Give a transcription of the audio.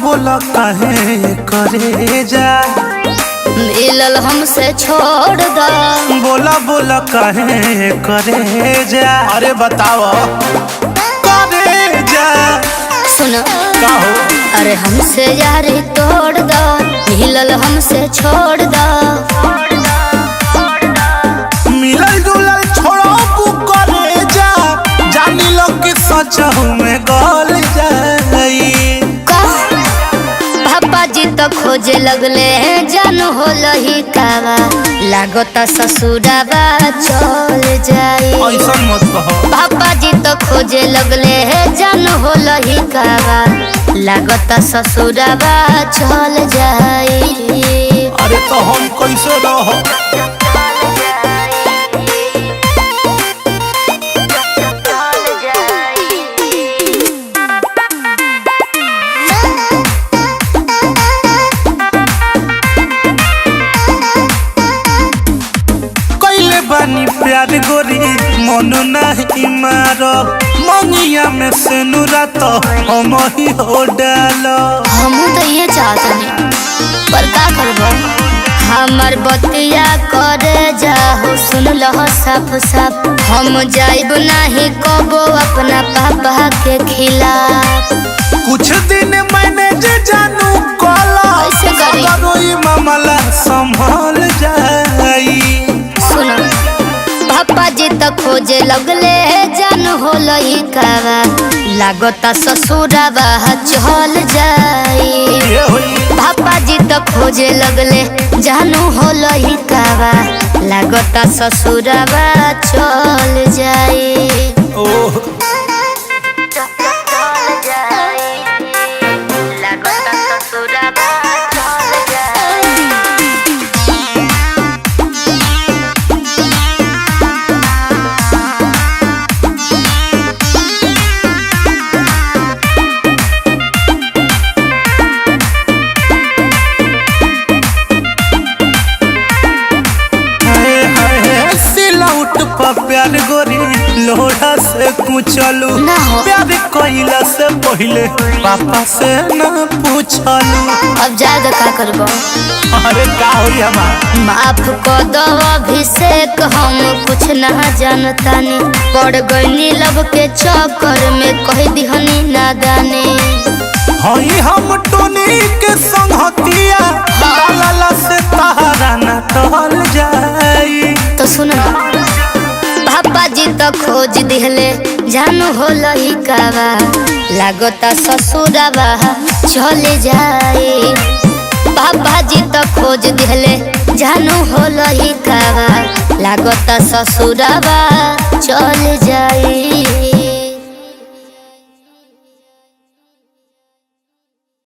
बोला काहे करे जा मिलल हमसे छोड़ दा। बोला काहे करे जा। अरे बताओ करे जा। सुनो का हो? अरे हमसे यारी तोड़ दा, मिलल हमसे छोड़ दा। मिलल जुलल छोड़ो तू करे जा, जानी लो कि सच में गल जाई। पापा जी तो खोजे लगले जान हो लही कावा, लागता ससुराबा चल जाई। ऐसा मत कहो। पापा जी तो खोजे लगले जान हो लही कावा, लागता ससुराबा चल जाई। अरे तो हम कैसे रहो? बानी प्यार गोरी मन नहीं मारो, मंगिया में से नुरा तो हम ही हो डालो। हम तो ये चाहते पर का करबो, हमार बतिया करे जाहो सुन लो साफ साफ। हम जाइब नहीं कबो अपना पापा के खिलाफ। कुछ दिन मैंने जे जानू कोला, ऐसे करी मामला संभल जाई। सुनो पापा जी तो खोजे लगले जान हो लही कावा, लागता ससुराबा चल जाई। पापा जी तो खोजे लगले जानू हो लही कावा, लागता ससुराबा चल जाई। लागता ससुराबा चल जाई। प्यार गोरी लोढ़ा से कुचलू, प्यार कइला से पहले पापा से न पूछलू। अब ज्यादा का करबो? अरे का होई हमार? माफ कर दो अभिषेक, हम कुछ ना जानतानी। पड़ गईनी लब के चक्कर में कह दिहनी नादानी। हई हम टोनी के संगतिया, लाला से तहरा न टहल जाई। तो सुनो पापा जी तो खोज दिहले जानू हो लही कावा, लागता ससुराबा चल जाई। पापा जी तो खोज दिहले जानू हो लही कावा, लागता ससुराबा चल जाई।